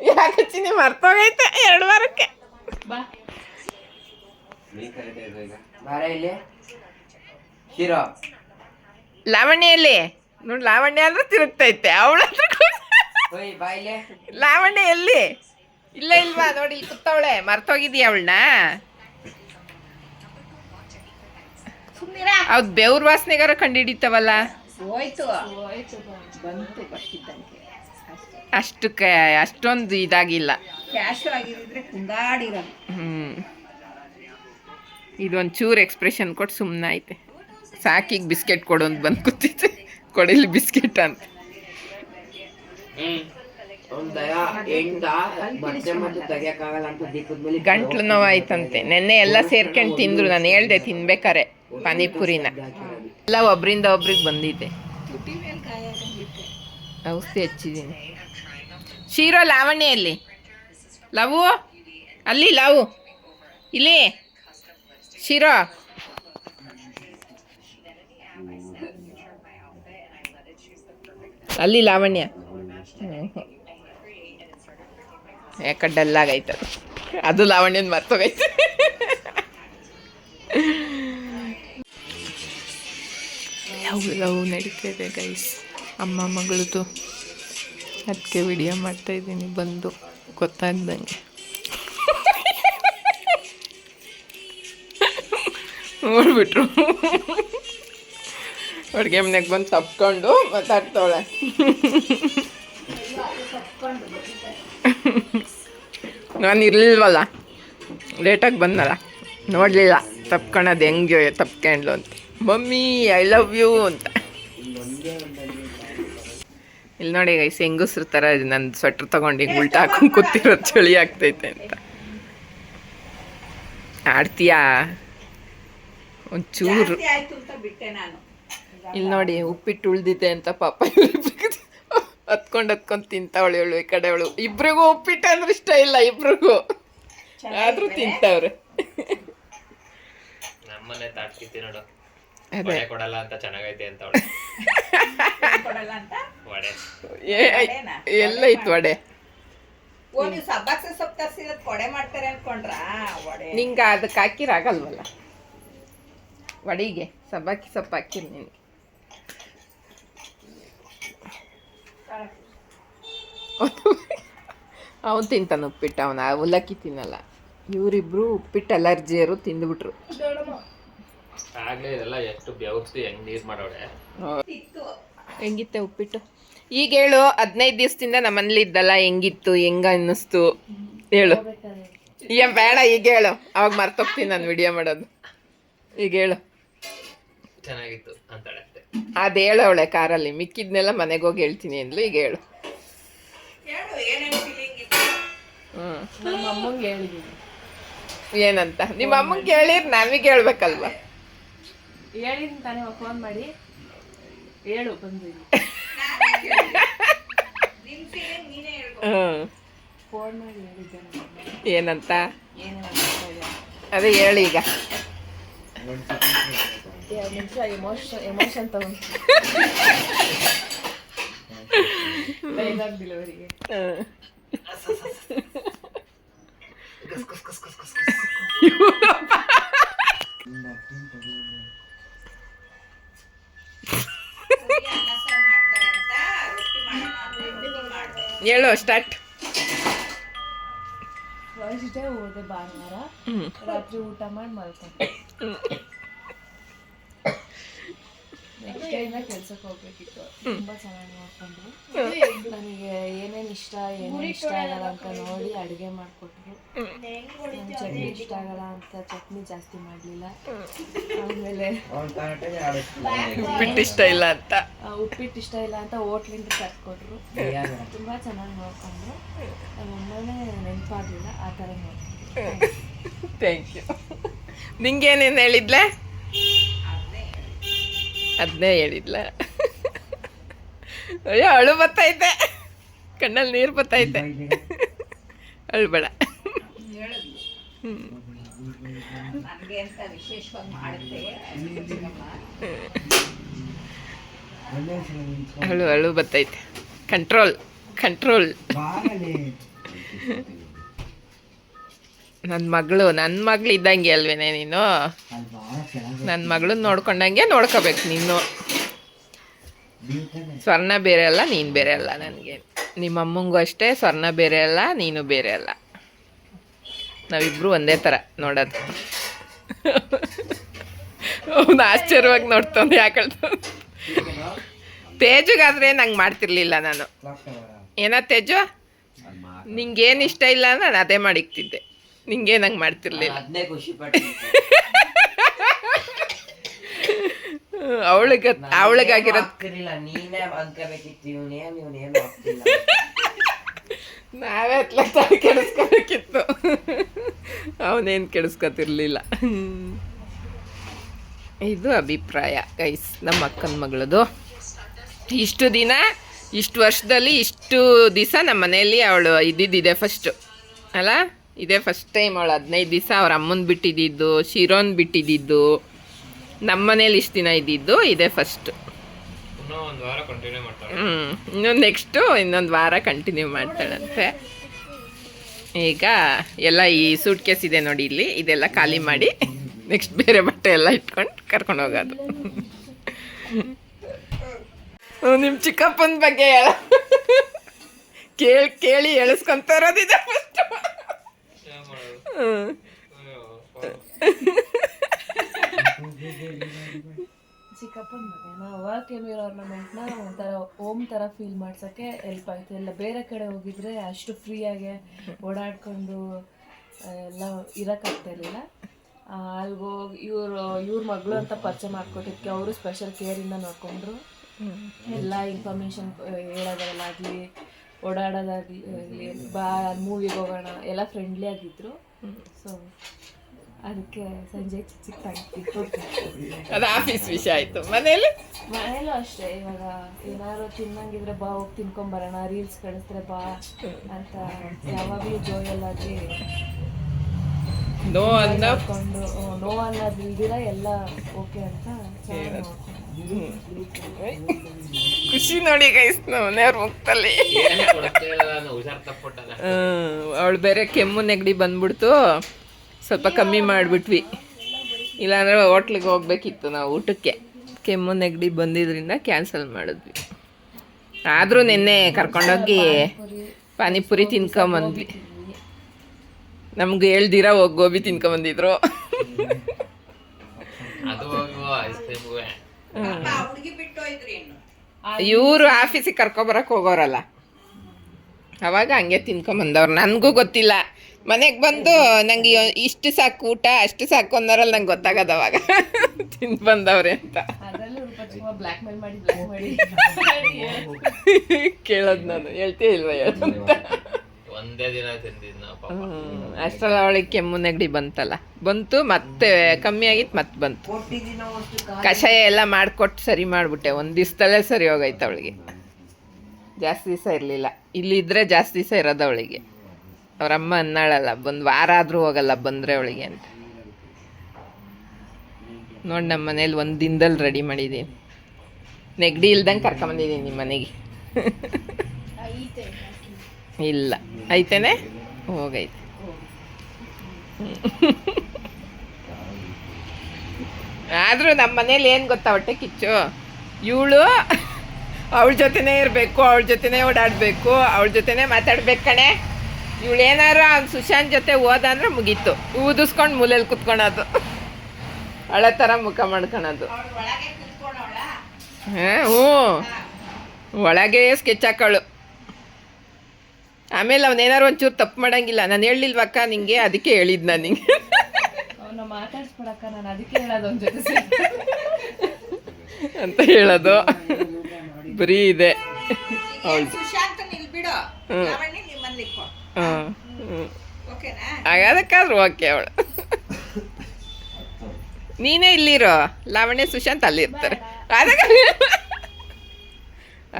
ಯಾಕೆ ಚಿನಿ ಮರ್ತೋಗೈತೆ 2 ವಾರಕ್ಕೆ. ಲಾವಣ್ಯಲ್ಲಿ ನೋಡಿ, ಲಾವಣ್ಯ ಅಂದ್ರೆ ತಿರುಗ್ತೈತೆ. ಅವಳ ಲಾವಣ್ಯ ಎಲ್ಲಿ? ಇಲ್ಲ ಇಲ್ವಾ ನೋಡಿ, ಇಲ್ಲಿ ಕೂತವಳೆ. ಮರ್ತೋಗಿದೀಯ ಅವಳನ್ನ? ಹೌದು, ಬೆವ್ರ ವಾಸನೆಗಾರ ಕಂಡುಹಿಡಿತಾವಲ್ಲ. ಅಷ್ಟಕ್ಕೆ ಅಷ್ಟೊಂದು ಇದಾಗಿಲ್ಲ. ಇದೊಂದು ಚೂರು ಎಕ್ಸ್ಪ್ರೆಷನ್ ಕೊಟ್ಟು ಸುಮ್ಮನೆ ಐತೆ. ಸಾಕಿಗೆ ಬಿಸ್ಕೆಟ್ ಕೊಡು ಅಂತ ಬಂದು ಕೂತಿದ್ದೆ. ಕೊಡಿಲಿ ಬಿಸ್ಕೆಟ್ ಅಂತ. ಗಂಟ್ಲು ನೋವಾಯ್ತಂತೆ. ನೆನ್ನೆ ಎಲ್ಲ ಸೇರ್ಕೊಂಡು ತಿಂದ್ರು. ನಾನು ಹೇಳ್ದೆ ತಿನ್ಬೇಕಾರೆ ಪಾನಿಪುರಿನ ಎಲ್ಲ ಒಬ್ರಿಂದ ಒಬ್ರಿಗೆ ಬಂದಿದ್ದೆ. ಔಷಧಿ ಹಚ್ಚಿದ್ದೀನಿ. ಶೀರೋ ಲಾವಣ್ಯಲ್ಲಿ ಲವು, ಅಲ್ಲಿ ಲವು, ಇಲ್ಲಿ ಶಿರೋ. ಅಲ್ಲಿ ಲಾವಣ್ಯ. ಯಾಕೆ ಡಲ್ಲಾಗೈತದು. ಅದು ಲಾವಣ್ಯನ ಮರ್ತೋಗೈತೆ. ಲವ್ ನಡೀತಿದೆ ಗೈಸ್, ಅಮ್ಮ ಮಗಳದು. ಅದಕ್ಕೆ ವಿಡಿಯೋ ಮಾಡ್ತಾಯಿದ್ದೀನಿ ಬಂದು ಗೊತ್ತಾಗ್ದಂಗೆ. ನೋಡ್ಬಿಟ್ರು ಅಡುಗೆ ಮನೆಗೆ ಬಂದು ತಪ್ಕೊಂಡು ಮಾತಾಡ್ತಾವಳೆ. ನಾನು ಇರಲಿಲ್ವಲ್ಲ, ಲೇಟಾಗಿ ಬಂದಲ್ಲ, ನೋಡಲಿಲ್ಲ. ತಪ್ಕೊಳೋದು ಹೆಂಗೆ ತಪ್ಕೊಂಡ್ಲು ಅಂತ, ಮಮ್ಮಿ ಐ ಲವ್ ಯು ಅಂತ. ಇಲ್ಲಿ ನೋಡಿ ಗೈಸ್, ಹೆಂಗಸ್ರ ಥರ ನನ್ನ ಸ್ವೆಟ್ರ್ ತೊಗೊಂಡು ಹಿಂಗೆ ಉಲ್ಟಾ ಹಾಕೊಂಡು ಕೂತಿರೋದು, ಚಳಿ ಆಗ್ತೈತೆ ಅಂತ. ಆಡ್ತೀಯಾ ಒಂಚೂರು? ಆಯ್ತು ಅಂತ ಬಿಟ್ಟೆ ನಾನು. ಇಲ್ಲಿ ನೋಡಿ ಉಪ್ಪಿಟ್ಟು ಉಳ್ದಿದೆ ಅಂತ ಪಾಪ ಹತ್ಕೊಂಡು ತಿಂತಾವಳು ಈ ಕಡೆ ಅವಳು. ಇಬ್ರಿಗೂ ಉಪ್ಪಿಟ್ಟು ಅಂದ್ರೆ ಇಷ್ಟ ಇಲ್ಲ ಇಬ್ರಿಗೂ, ಆದ್ರೂ ತಿಂತಾವ್ರೆ. ನಮ್ಮನೆ ತಾಟ್ಕಿತಿ ನೋಡು, ಅದೇ ಕೊಡಲ್ಲ ಅಂತ ಚೆನ್ನಾಗೈತೆ ಅಂತ ಕೊಡಲ್ಲ ಅಂತ ವಡೆ. ಎಲ್ಲೈತು ವಡೆ? ಓ, ನೀವು ಸಬ್ಬಾಕ್ಸಿ ಸೊಪ್ಪು ತರಿಸಿರೋದು ಕೊಡೆ ಮಾಡ್ತಾರೆ ಅನ್ಕೊಂಡ್ರಾ? ವಡೆ ನಿಂಗೆ ಅದಕ್ಕೆ ಹಾಕಿರಾಗಲ್ವಲ್ಲ ವಡಿಗೆ, ಸಬ್ಬಕ್ಕಿ ಸೊಪ್ಪು ಹಾಕಿರಿ ನಿನಗೆ. ಅವನು ತಿಂತಾನೆ ಉಪ್ಪಿಟ್ಟು, ಅವನ ಅವಲಕ್ಕಿ ತಿನ್ನಲ್ಲ. ಇವರಿಬ್ರು ಉಪ್ಪಿಟ್ಟು ಅಲರ್ಜಿಯರು ತಿಂದುಬಿಟ್ರು. ಆಗ್ಲೇ ಇದೆಲ್ಲ ಎಷ್ಟು ಬೆವರ್ಸಿ ಹೆಂಗ್ ನೀರ್ ಮಾಡೋಳೆ. ಹೆಂಗಿತ್ತೆ ಉಪ್ಪಿಟ್ಟು? ಈಗ ಹೇಳು, 15 ದಿವಸದಿಂದ ನಮ್ಮನೇಲಿ ಇದ್ದಲ್ಲ, ಹೆಂಗಿತ್ತು, ಹೆಂಗ ಅನ್ನಿಸ್ತು ಹೇಳು. ಏನ್ ಬೇಡ, ಈಗ ಹೇಳು, ಅವಾಗ ಮರ್ತೋಗ್ತೀನಿ ನಾನು ವಿಡಿಯೋ ಮಾಡೋದು. ಈಗ ಹೇಳು. ಚೆನ್ನಾಗಿತ್ತು ಅಂತಾಳೆ ಅಷ್ಟೇ. ಅದು ಹೇಳವಳೆ ಕಾರಲ್ಲಿ, ಮಿಕ್ಕಿದ್ನೆಲ್ಲ ಮನೆಗೆ ಹೋಗಿ ಹೇಳ್ತೀನಿ ಅಂದ್ಲು. ಈಗ ಹೇಳು. ನಮ್ಮ ಅಮ್ಮಂಗೆ ಹೇಳಿದ್ದೀನಿ. ಏನಂತ? ನಿಮ್ಮ ಅಮ್ಮಂಗೆ ಹೇಳಿರ್ ನಮಗೆ ಹೇಳ್ಬೇಕಲ್ವ? ಹೇಳಿದ್ದೀನಿ ತಾನೇ, ಫೋನ್ ಮಾಡಿ ಹೇಳು ಬಂದಿದ್ದೀನಿ. ಫೋನ್ ಮಾಡಿ ಹೇಳಿದ್ದೆ. ಏನಂತ? ಏನೇನು ಅದೇ ಹೇಳಿ ಈಗ. ಎಮೋಷನ್ ತಗೊಂಡು ಡೈಲಾಗ್ ಡೆಲಿವರಿಗೆ. ಹೇಳು, ಸ್ಟಾರ್ಟ್. ಫಸ್ಟ್ ಡೇ ಹೋದೆ ಭಾನುವಾರ, ರಾತ್ರಿ ಊಟ ಮಾಡಿ ಮಲ್ಕೊಂಡೆ. ನೆಕ್ಸ್ಟ್ ಡೇ ಇಂದ ಕೆಲ್ಸಕ್ಕೆ ಹೋಗ್ಬೇಕಿತ್ತು. ತುಂಬಾ ಚೆನ್ನಾಗಿ ನೋಡ್ಕೊಂಡ್ರು. ನನಗೆ ಏನೇನು ಇಷ್ಟ ಏನೇನು ಇಷ್ಟ ಆಗಲ್ಲ ಅಂತ ನೋಡಿ ಅಡುಗೆ ಮಾಡಿಕೊಟ್ರು. ಚಟ್ನಿ ಇಷ್ಟ ಆಗಲ್ಲ ಅಂತ ಚಟ್ನಿ ಜಾಸ್ತಿ ಮಾಡಲಿಲ್ಲ. ಆಮೇಲೆ ಉಪ್ಪಿಟ್ಟು ಇಷ್ಟ ಇಲ್ಲ ಅಂತ ಉಪ್ಪಿಟ್ಟು ಇಷ್ಟ ಇಲ್ಲ ಅಂತ ಹೋಟ್ಲಿಂದ ತರ್ಕೊಟ್ರು. ತುಂಬಾ ಚೆನ್ನಾಗಿ ನೋಡ್ಕೊಂಡ್ರು. ನಮ್ಮಮ್ಮನೇ ನೆನಪಾಗಲಿಲ್ಲ, ಆ ಥರ ನೋಡ್ಕೊಂಡ್ರು. Thank you. ನಿಂಗೇನೇನು ಹೇಳಿದ್ಲೆ? ಅದನ್ನೇ ಹೇಳಿದ್ಲ. ಅಯ್ಯೋ, ಅಳು ಬತ್ತೈತೆ, ಕಣ್ಣಲ್ಲಿ ನೀರು ಬತ್ತೈತೆ, ಅಳ್ಬೇಡ. ಅಳು ಬತ್ತೈತೆ. Control control. ನನ್ನ ಮಗಳು ಇದ್ದಂಗೆ ಅಲ್ವೇನೆ ನೀನು? ನನ್ನ ಮಗಳನ್ನ ನೋಡ್ಕೊಂಡಂಗೆ ನೋಡ್ಕೋಬೇಕು ನೀನು. ಸ್ವರ್ಣ ಬೇರೆ ಅಲ್ಲ, ನೀನು ಬೇರೆ ಅಲ್ಲ ನನಗೆ. ನಿಮ್ಮ ಅಮ್ಮಂಗೂ ಅಷ್ಟೇ, ಸ್ವರ್ಣ ಬೇರೆ ಅಲ್ಲ, ನೀನು ಬೇರೆ ಅಲ್ಲ. ನಾವಿಬ್ರು ಒಂದೇ ಥರ ನೋಡೋದು. ಅವ್ನು ಆಶ್ಚರ್ಯವಾಗಿ ನೋಡ್ತಾನೆ, ಯಾಕಳ್ತ. ತೇಜುಗಾದ್ರೆ ನಂಗೆ ಮಾಡ್ತಿರ್ಲಿಲ್ಲ ನಾನು. ಏನ ತೇಜು, ನಿಂಗೇನು ಇಷ್ಟ ಇಲ್ಲ ಅಂದ್ರೆ ನಾನು ಅದೇ ಮಾಡಿಕ್ತಿದ್ದೆ, ನಿಂಗೆ ನಂಗೆ ಮಾಡ್ತಿರ್ಲಿಲ್ಲ. ಅವಳಿಗಾಗಿರೋದು ನಾವೇ ಅತ್ಲ ಕೆಡಿಸ್ಕೋಬೇಕಿತ್ತು, ಅವನೇನು ಕೆಡಿಸ್ಕೊತಿರ್ಲಿಲ್ಲ. ಇದು ಅಭಿಪ್ರಾಯ ಗೈಸ್ ನಮ್ಮ ಅಕ್ಕನ ಮಗಳದು. ಇಷ್ಟು ವರ್ಷದಲ್ಲಿ ಇಷ್ಟು ದಿವಸ ನಮ್ಮ ಮನೆಯಲ್ಲಿ ಅವಳು ಇದ್ದಿದ್ದಿದೆ ಫಸ್ಟು ಅಲ್ಲ. ಇದೇ ಫಸ್ಟ್ ಟೈಮ್ ಅವಳು 15 ದಿವಸ ಅವ್ರ ಅಮ್ಮನ ಬಿಟ್ಟಿದ್ದು, ಶಿರೋನ್ ಬಿಟ್ಟಿದ್ದು, ನಮ್ಮ ಮನೇಲಿ ಇಷ್ಟು ದಿನ ಇದ್ದಿದ್ದು ಇದೇ ಫಸ್ಟು. ಇನ್ನೊಂದು ವಾರ ಕಂಟಿನ್ಯೂ ಮಾಡ್ತಾಳಂತೆ. ಈಗ ಎಲ್ಲ ಈ ಸೂಟ್ ಕೇಸ್ ಇದೆ ನೋಡಿ ಇಲ್ಲಿ, ಇದೆಲ್ಲ ಖಾಲಿ ಮಾಡಿ ನೆಕ್ಸ್ಟ್ ಬೇರೆ ಬಟ್ಟೆ ಎಲ್ಲ ಇಟ್ಕೊಂಡು ಕರ್ಕೊಂಡು ಹೋಗೋದು. ನಿಮ್ಮ ಚಿಕ್ಕಪ್ಪನ ಬಗ್ಗೆ ಕೇಳಿ ಎಳಿಸ್ಕೊಂತ ಇರೋದಿದೆ ಫಸ್ಟ್. ಚಿಕ್ಕಪ್ಪನ ಬಗ್ಗೆ ನಾವು ವರ್ಕ್ ಎನ್ವಿರಾನ್ಮೆಂಟ್ನ ಒಂಥರ ಹೋಮ್ ಥರ ಫೀಲ್ ಮಾಡ್ಸೋಕ್ಕೆ ಹೆಲ್ಪ್ ಆಯಿತು. ಎಲ್ಲ ಬೇರೆ ಕಡೆ ಹೋಗಿದ್ರೆ ಅಷ್ಟು ಫ್ರೀಯಾಗೆ ಓಡಾಡ್ಕೊಂಡು ಎಲ್ಲ ಇರೋಕ್ಕಾಗ್ತಾ ಇರಲಿಲ್ಲ. ಅಲ್ಗೋಗಿ ಇವ್ರ ಮಗಳು ಅಂತ ಪರಿಚಯ ಮಾಡ್ಕೊಟ್ಟಿದ್ಕೆ ಅವರು ಸ್ಪೆಷಲ್ ಕೇರಿಂದ ನೋಡ್ಕೊಂಡ್ರು. ಎಲ್ಲ ಇನ್ಫಾರ್ಮೇಷನ್ ಹೇಳೋದ್ರಲ್ಲಾಗಲಿ ಓಡಾಡೋದಾಗಲಿ ಮೂವಿಗೆ ಹೋಗೋಣ ಎಲ್ಲ ಫ್ರೆಂಡ್ಲಿ ಆಗಿದ್ರು. ಸೊ ಅದಕ್ಕೆ ಸಂಜೆ ಚಿಕ್ಕ ಅದು ಆಫೀಸ್ ವಿಷಯ ಆಯಿತು. ಮನೇಲೂ ಅಷ್ಟೇ, ಇವಾಗ ಏನಾದ್ರು ತಿನ್ನಂಗಿದ್ರೆ ಬಾ ಹೋಗಿ ತಿನ್ಕೊಂಬರೋಣ, ರೀಲ್ಸ್ ಕಳಿಸ್ತಾರೆ ಬಾ ಅಂತ ಯಾವಾಗಲೂ ಜೋಯಲ್ಲಾಗಿ ನೋ ಅನ್ನೋ ಮಾಡ್ಕೊಂಡು ನೋ ಅನ್ನೋದು ಇಲ್ದಿರ ಎಲ್ಲ ಓಕೆ ಅಂತ ಖುಷಿ ನೋಡಿ ಗೈಸ್ ಮನೆಯವ್ರ ಮುಖದಲ್ಲಿ. ಅವಳು ಬೇರೆ ಕೆಮ್ಮು ನೆಗಡಿ ಬಂದ್ಬಿಡ್ತು, ಸ್ವಲ್ಪ ಕಮ್ಮಿ ಮಾಡಿಬಿಟ್ವಿ. ಇಲ್ಲಾಂದರೆ ಹೋಟ್ಲಿಗೆ ಹೋಗ್ಬೇಕಿತ್ತು ನಾವು ಊಟಕ್ಕೆ. ಕೆಮ್ಮು ನೆಗಡಿ ಬಂದಿದ್ರಿಂದ ಕ್ಯಾನ್ಸಲ್ ಮಾಡಿದ್ವಿ. ಆದರೂ ನಿನ್ನೆ ಕರ್ಕೊಂಡೋಗಿ ಪಾನಿಪುರಿ ತಿನ್ಕೊಂಬಂದ್ವಿ. ನಮ್ಗೆ ಹೇಳ್ದಿರ ಹೋಗಿ ಗೋಬಿ ತಿನ್ಕೊಂಬಂದಿದ್ರು. ಇವರು ಆಫೀಸಿಗೆ ಕರ್ಕೊಬರಕ್ಕೆ ಹೋಗೋರಲ್ಲ, ಅವಾಗ ಹಂಗೆ ತಿನ್ಕೊಂಬಂದವ್ರು. ನನಗೂ ಗೊತ್ತಿಲ್ಲ, ಮನೆಗೆ ಬಂದು ನಂಗೆ ಇಷ್ಟು ಸಾಕು ಊಟ ಅಷ್ಟು ಸಾಕು ಅನ್ನೋರಲ್ಲಿ ನಂಗೆ ಗೊತ್ತಾಗದ ಅವಾಗ ತಿಂದು ಬಂದವ್ರೆ ಅಂತ. ಕೇಳೋದು ನಾನು ಹೇಳ್ತೇ ಇಲ್ವ ಅಂತ. ಒಂದೇ ದಿನ ತಿಂದಿದ್ದು ನಾವು. ಅಷ್ಟರಲ್ಲಿ ಅವಳಿಗೆ ಕೆಮ್ಮು ನೆಗಡಿ ಬಂತಲ್ಲ, ಬಂತು ಮತ್ತೆ ಕಮ್ಮಿ ಆಗಿತ್ತು, ಮತ್ತೆ ಬಂತು. ಕಷಾಯ ಎಲ್ಲ ಮಾಡಿಕೊಟ್ಟು ಸರಿ ಮಾಡಿಬಿಟ್ಟೆ, ಒಂದು ದಿವಸದಲ್ಲೇ ಸರಿ ಹೋಗೈತೆ ಅವಳಿಗೆ. ಜಾಸ್ತಿ ದಿವಸ ಇರಲಿಲ್ಲ, ಇಲ್ಲಿದ್ದರೆ ಜಾಸ್ತಿ ದಿವಸ ಇರೋದು ಅವಳಿಗೆ. ಅವರಮ್ಮ ಅನ್ನಾಳಲ್ಲ, ಒಂದು ವಾರ ಆದರೂ ಹೋಗಲ್ಲ ಬಂದರೆ ಅವಳಿಗೆ ಅಂತ. ನೋಡಿ ನಮ್ಮ ಮನೇಲಿ ಒಂದು ದಿನದಲ್ಲಿ ರೆಡಿ ಮಾಡಿದ್ದೀನಿ. ನೆಗಡಿ ಇಲ್ದಂಗೆ ಕರ್ಕೊಂಬಂದಿದ್ದೀನಿ ನಿಮ್ಮ ಮನೆಗೆ. ಇಲ್ಲ ಐತೇನೆ ಹೋಗೈತೆ. ಆದರೂ ನಮ್ಮ ಮನೇಲಿ ಏನು ಗೊತ್ತಾ ಹೊಟ್ಟೆ ಕಿಚ್ಚು, ಇವಳು ಅವಳ ಜೊತೆನೇ ಇರಬೇಕು, ಅವಳ ಜೊತೆನೇ ಓಡಾಡಬೇಕು, ಅವಳ ಜೊತೆನೇ ಮಾತಾಡ್ಬೇಕು ಕಣೆ. ಇವಳೇನಾರು ಅವ್ನು ಸುಶಾಂತ್ ಜೊತೆ ಹೋದ ಅಂದ್ರೆ ಮುಗೀತು, ಊದಿಸ್ಕೊಂಡು ಮೂಲೆಯಲ್ಲಿ ಕುತ್ಕೊಳೋದು, ಹಳೆ ಥರ ಮುಖ ಮಾಡ್ಕೊಳೋದು. ಹ್ಞೂ ಒಳಗೆ ಸ್ಕೆಚ್ ಹಾಕೋಳು. ಆಮೇಲೆ ಅವನೇನಾರು ಒಂಚೂರು ತಪ್ಪು ಮಾಡೋಂಗಿಲ್ಲ. ನಾನು ಹೇಳಿಲ್ವಕ್ಕ ನಿಂಗೆ, ಅದಕ್ಕೆ ಹೇಳಿದ್ದು ನಾನು ನಿಂಗೆ ಅವನ್ನ ಮಾತಾಡ್ಸ್ಕೊಡಕ್ಕ, ನಾನು ಅದಕ್ಕೆ ಹೇಳೋದು ಅವ್ನ ಜೊತೆ ಅಂತ ಹೇಳೋದು ಬರೀ ಇದೆ ಅವಳು. ಹಾಗಾದಕ್ಕಾದ್ರೂ ಓಕೆ ಅವಳು. ನೀನೇ ಇಲ್ಲಿರೋ, ಲಾವಣ್ಯ ಸುಶಾಂತ್ ಅಲ್ಲಿರ್ತಾರೆ.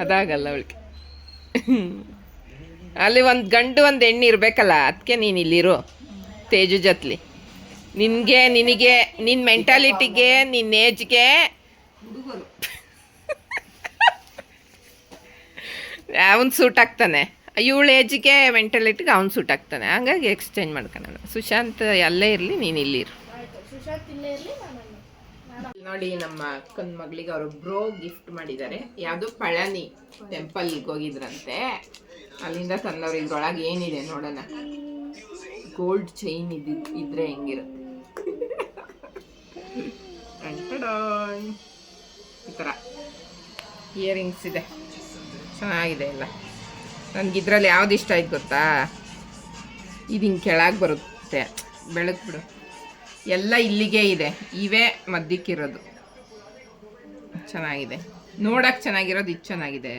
ಅದಾಗಲ್ಲ ಅವಳಿಗೆ. ಅಲ್ಲಿ ಒಂದು ಗಂಡು ಒಂದು ಹೆಣ್ಣು ಇರಬೇಕಲ್ಲ, ಅದಕ್ಕೆ ನೀನು ಇಲ್ಲಿರು ತೇಜು ಜೊತ್ಲಿ. ನಿನಗೆ ನಿನ್ನ ಮೆಂಟಾಲಿಟಿಗೆ ನಿನ್ನ ಏಜ್ಗೆ ಅವನು ಸೂಟ್ ಆಗ್ತಾನೆ, ಇವಳ ಏಜ್ಗೆ ಮೆಂಟಾಲಿಟಿಗೆ ಅವ್ನು ಸೂಟ್ ಆಗ್ತಾನೆ. ಹಂಗಾಗಿ ಎಕ್ಸ್ಚೇಂಜ್ ಮಾಡ್ಕೊಳ್ಳೋಣ. ಸುಶಾಂತ್ ಅಲ್ಲೇ ಇರಲಿ, ನೀನು ಇಲ್ಲಿರು. ನೋಡಿ ನಮ್ಮ ಅಕ್ಕನ ಮಗಳಿಗೆ ಅವರು ಬ್ರೋ ಗಿಫ್ಟ್ ಮಾಡಿದ್ದಾರೆ. ಯಾವುದು ಪಳನಿ ಟೆಂಪಲ್ಗೆ ಹೋಗಿದ್ರಂತೆ, ಅಲ್ಲಿಂದ ತಂದವ್ರು. ಇದ್ರೊಳಗೆ ಏನಿದೆ ನೋಡೋಣ. ಗೋಲ್ಡ್ ಚೈನ್ ಇದ್ರೆ ಹೆಂಗಿರುತ್ತೆ ಈ ಥರ ಇಯರಿಂಗ್ಸ್ ಇದೆ, ಚೆನ್ನಾಗಿದೆ ಎಲ್ಲ. ನನಗಿದ್ರಲ್ಲಿ ಯಾವ್ದು ಇಷ್ಟ ಆಯ್ತು ಗೊತ್ತಾ, ಇದು ಹಿಂಗೆ ಕೆಳಗೆ ಬರುತ್ತೆ, ಬೆಳಕು ಬಿಡು, ಎಲ್ಲ ಇಲ್ಲಿಗೆ ಇದೆ, ಇವೇ ಮಧ್ಯಕ್ಕಿರೋದು. ಚೆನ್ನಾಗಿದೆ, ನೋಡೋಕೆ ಚೆನ್ನಾಗಿರೋದು. ಇದು ಚೆನ್ನಾಗಿದೆ,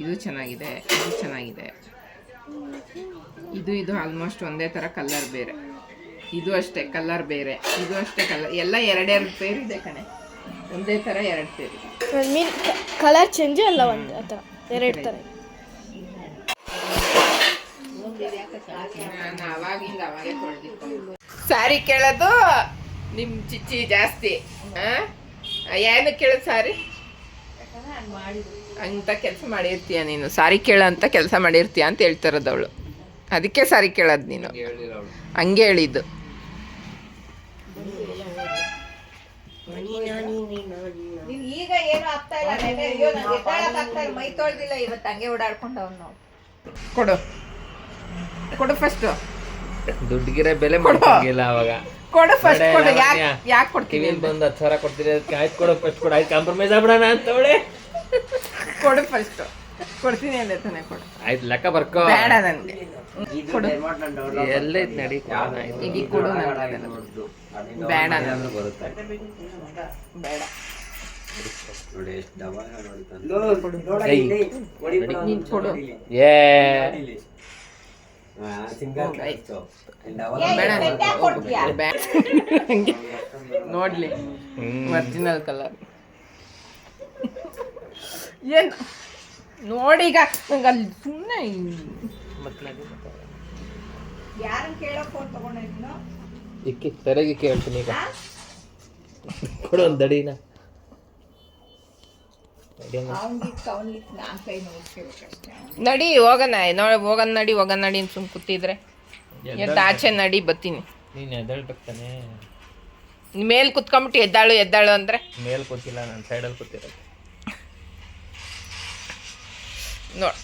ಇದು ಚೆನ್ನಾಗಿದೆ, ಇದು ಚೆನ್ನಾಗಿದೆ. ಇದು ಆಲ್ಮೋಸ್ಟ್ ಒಂದೇ ಥರ ಕಲರ್ ಬೇರೆ, ಇದು ಅಷ್ಟೇ ಕಲರ್ ಬೇರೆ, ಇದು ಅಷ್ಟೇ ಕಲರ್, ಎಲ್ಲ ಎರಡೆರಡು ಪೇರ್ ಇದೆ ಕಣೆ. ಒಂದೇ ಥರ ಎರಡು ಪೇರ್ ಮೀನ್ ಕಲರ್ ಚೇಂಜ್ ಅಲ್ಲ, ಒಂದು ಆ ಥರ ಎರಡು ಥರ. ಅವಾಗಿಂದ ಅವಾಗೇ ತೊಳೆದಿತ್ತು. ಸಾರಿ ಕೇಳೋದು ನಿಮ್ಮ ಚಿಚ್ಚಿ ಜಾಸ್ತಿ. ಏನು ಕೇಳೋದು ಸಾರಿ ಅಂತ ಕೆಲಸ ಮಾಡಿರ್ತೀಯ ನೀನು. ಸಾರಿ ಕೇಳೋ ಅಂತ ಕೆಲಸ ಮಾಡಿರ್ತೀಯ ಅಂತ ಹೇಳ್ತಿರೋದು ಅವಳು. ಅದಕ್ಕೆ ಸಾರಿ ಕೇಳೋದು ನೀನು, ಹಂಗೆ ಹೇಳಿದ್ದು. ಈಗ ಏನು ಆಗ್ತಾ ಇಲ್ಲ, ಮೈ ತೊಳ್ದಿಲ್ಲ ಇವತ್ತು, ಹಂಗೆ ಓಡಾಡ್ಕೊಂಡವ್ ನಾವು. ಕೊಡು ಕೊಡು ಫಸ್ಟ್. ದುಡ್ಡಿಗಿರ ಬೆಲೆ ಮಾಡ್ಕೊಂಗಿಲ್ಲ ಅವಾಗ. ಕೊಡು ಫಸ್ಟ್ ಕೊಡು. ಯಾಕೆ ಕೊಡ್ತೀವಿ? ಬಂದು 10,000 ಕೊಡ್ತೀರಿ, ಅದಕ್ಕೆ ಆಯ್ತು ಕೊಡು ಫಸ್ಟ್ ಕೊಡು, ಆಯ್ತು ಕಾಂಪ್ರಮೈಸ್ ಆಗ್ಬಿಡೋಣ ಅಂತವಳೆ. ಕೊಡು ಫಸ್ಟ್. ಕೊಡ್ತೀನಿ ಅಂದೆ ತಾನೆ ಕೊಡು. ಆಯ್ತು ಲೆಕ್ಕ ಬರ್ಕೋ. ಬೇಡ ನನಗೆ ಕೊಡು. ಎಲ್ಲ ಐತ್ ನಡಿ ಈಗ ಕೊಡು ನನಗೆ. ಬೇಡ ನನಗೆ. ಬೇಡ ನೀನ್ ಕೊಡು. ಏ ಬೇಡ ಹಂಗೆ ನೋಡ್ಲಿ ಒರಿಜಿನಲ್ ಕಲರ್ ಏನ್ ನೋಡೀಗ ನಂಗೆ ಅಲ್ಲಿ ಸುಮ್ಮನೆ ಯಾರನ್ನ ಕೇಳೋ ಫೋನ್ ತಗೊಂಡಿದ್ನು ಇಕ್ಕಿ ಸರಿಯಾಗಿ ಕೇಳ್ತೀನಿ ಈಗ. ಕೊಡು ಒಂದು ದಡಿನ. ಅವನಿಗೆ ನಾನು ಕೈ ನೋಡ್ಸ್ಕೋಬೇಕಷ್ಟೇ. ನಡಿ ಹೋಗೋಣ ಹೋಗೋಣ ನಡಿ ಅಂತ ಸುಮ್ ಕೂತಿದ್ರೆ ಎದ್ದು ಆಚೆ ನಡಿ ಬತ್ತೀನಿ. ನೀನು ಎದ್ದೇಳ್ಬೇಕು ತಾನೆ. ಮೇಲ್ ಕುತ್ಕೊಂಬಿಟ್ಟು ಎದ್ದಾಳು ಅಂದ್ರೆ ಮೇಲ್ ಕೂತಿಲ್ಲ, ನಾನು ಸೈಡಲ್ಲಿ ಕೂತಿರೋದು. ನೋಡ್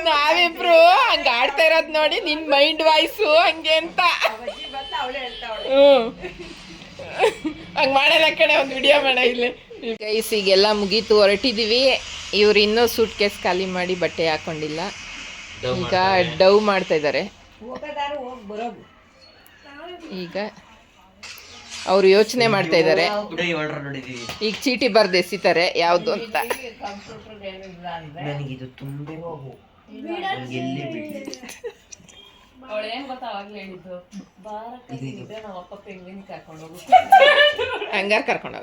ನಾವಿಬ್ರು ಹಂಗ ಆಡ್ತಾ ಇರೋದ್ ನೋಡಿ ನಿನ್ ಮೈಂಡ್ ವಾಯ್ಸು ಹಂಗೆ ಅಂತ. ಹಂಗ ಮಾಡಲ್ಲ ಕಡೆ ಒಂದು ವಿಡಿಯೋ ಮಾಡ ಇಲ್ಲಿ. ಗೈಸ್ ಈಗೆಲ್ಲ ಮುಗೀತು, ಹೊರಟಿದೀವಿ. ಇವ್ರು ಇನ್ನೂ ಸೂಟ್ ಕೇಸ್ ಖಾಲಿ ಮಾಡಿ ಬಟ್ಟೆ ಹಾಕೊಂಡಿಲ್ಲ. ಈಗ ಡವ್ ಮಾಡ್ತಾ ಇದ್ದಾರೆ. ಈಗ ಅವ್ರು ಯೋಚನೆ ಮಾಡ್ತಾ ಇದ್ದಾರೆ. ಈಗ ಚೀಟಿ ಬರ್ದು ಎಸಿತಾರೆ ಯಾವ್ದು ಅಂತ. ಅವಳು ಏನ್ ಗೊತ್ತಾ ಅವಾಗ್ಲೇ ಹೇಳಿದ್ದು, ಬಾರಕ್ಕಿದ್ರೆ ನಮ್ಮ ಅಪ್ಪ ಪೆಂಗ್ವಿನ್ ಕರ್ಕೊಂಡು ಹೋಗು. ಹಂಗಾರ ಕರ್ಕೊಂಡು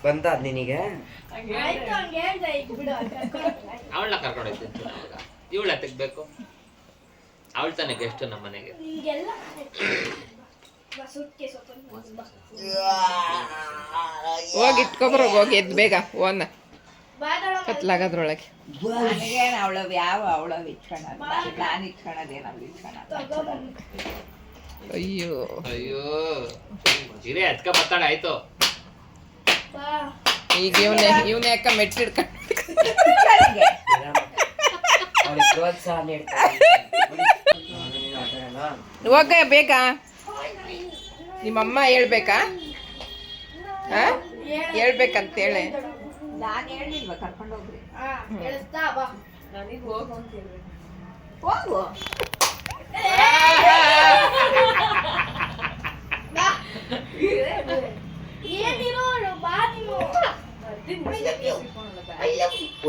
ಬಂದಾದ್ ನಿನಗೆ ಅವಳನ್ನ ಕರ್ಕೊಂಡು ಹೋಗ್ತೀನಿ. ಇವಳ ತೆಗ್ಬೇಕು, ಅವಳು ತಾನೆ ಗೆಸ್ಟ್ ನಮ್ಮ ಮನೆಗೆ. ಹೋಗಿ ಇಟ್ಕೊಬರ, ಹೋಗಿ ಎದ್ದು ಬೇಗ ಓನ ಕತ್ಲಾಗದ್ರೊಳಗೆ. ನನಗೇನು ಅವಳು ಯಾವ ಅವಳು ಇಟ್ಕೊಳೋದು, ನಾನು ಇಟ್ಕೊಳೋದೇನು ಅವಳು ಇಟ್ಕೊಳೋದು. ಅಯ್ಯೋ ಅಯ್ಯೋ ಇರೇ ಅದ್ಕ ಮಾತಾಡ ಆಯ್ತು. ಈಗ ಇವನೇ ಅಕ್ಕ ಮೆಟ್ಟಿಡ್ಕೊಂಡು ಪ್ರೋತ್ಸಾಹ ಹೋಗ ಬೇಗ. ನಿಮ್ಮಮ್ಮ ಹೇಳ್ಬೇಕಾ? ಹೇಳ್ಬೇಕಂತೇಳಿ ನಾನು ಹೇಳಿಲ್ವ ಕರ್ಕೊಂಡು ಹೋಗ್ರಿ. ನನಗೆ ಹೋಗು ಅಂತ ಹೇಳ್ಬೇಕು. ಹೋಗು.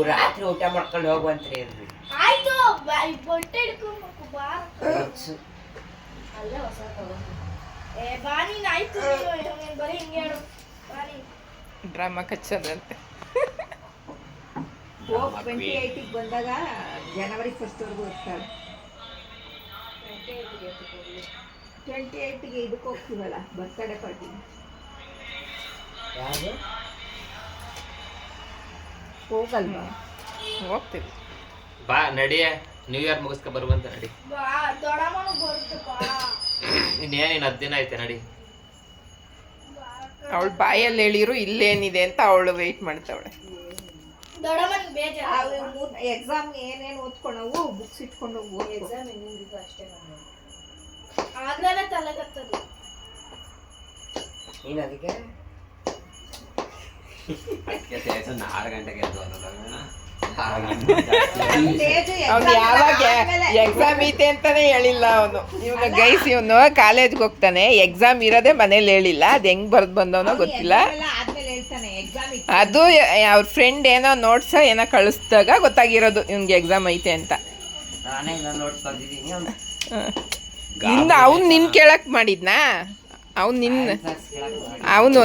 ರಾತ್ರಿ ಊಟ ಮಾಡ್ಕೊಂಡು ಹೋಗುವಂತ್ರಿ. ಡ್ರಾಮಾ ಕಚ್ಚದಂತೆ. 28ಗೆ ಬಂದಾಗ ಜನವರಿ 1 ಇರ್ತಾರೆ. 28ಗೆ ಇದಕ್ಕೆ ಹೋಗ್ತೀವಲ್ಲ, ಬರ್ತ್ಡೇ ಪಾರ್ಟಿ. ಹೋಗಲ್ವಾ? ಹೋಗ್ತೀವಿ ಬಾ ನಡಿಯ, ನ್ಯೂ ಇಯರ್ ಮುಗಿಸ್ಕೊ ಬರುವಂತ ನಡಿ. ಇನ್ನೇನು 10 ದಿನ ಐತೆ ನಡಿ. ಅವಳು ಬಾಯಲ್ಲಿ ಹೇಳಿರು ಇಲ್ಲೇನಿದೆ ಅಂತ ಅವಳು ವೆಯ್ಟ್ ಮಾಡ್ತಾವಳೆ. ಎಕ್ಸಾಮ್ ಏನೇನು ಓದ್ಕೊಂಡವು ಬುಕ್ಸ್ ಇಟ್ಕೊಂಡು ಹೋಗಿ. ಎಕ್ಸಾಮ್ ಇನ್ನೊಂದಿದ್ದು ಅಷ್ಟೇ ನೀನು ಅದಕ್ಕೆ 6 ಗಂಟೆಗೆ ಅವ್ನು ಯಾವಾಗ ಎಕ್ಸಾಮ್ ಐತೆ ಅಂತಾನೆ ಹೇಳಿಲ್ಲ ಅವನು. ಇವನು ಗೈಸ್, ಇವನು ಕಾಲೇಜ್ಗೆ ಹೋಗ್ತಾನೆ, ಎಕ್ಸಾಮ್ ಇರೋದೇ ಮನೇಲಿ ಹೇಳಿಲ್ಲ. ಅದು ಹೆಂಗ್ ಬರ್ದು ಬಂದವನೋ ಗೊತ್ತಿಲ್ಲ. ಅದು ಅವ್ರ ಫ್ರೆಂಡ್ ಏನೋ ನೋಟ್ಸ ಏನೋ ಕಳಿಸ್ದಾಗ ಗೊತ್ತಾಗಿರೋದು ಇವ್ನಿಗೆ ಎಕ್ಸಾಮ್ ಐತೆ ಅಂತ. ನಾನೇ ನೋಟ್ಸ್ ಬರ್ದಿದ್ದೀನಿ. ಇನ್ನು ಅವ್ನು ನಿನ್ನ ಕೇಳಕ್ ಮಾಡಿದ್ನಾ? ಅವನು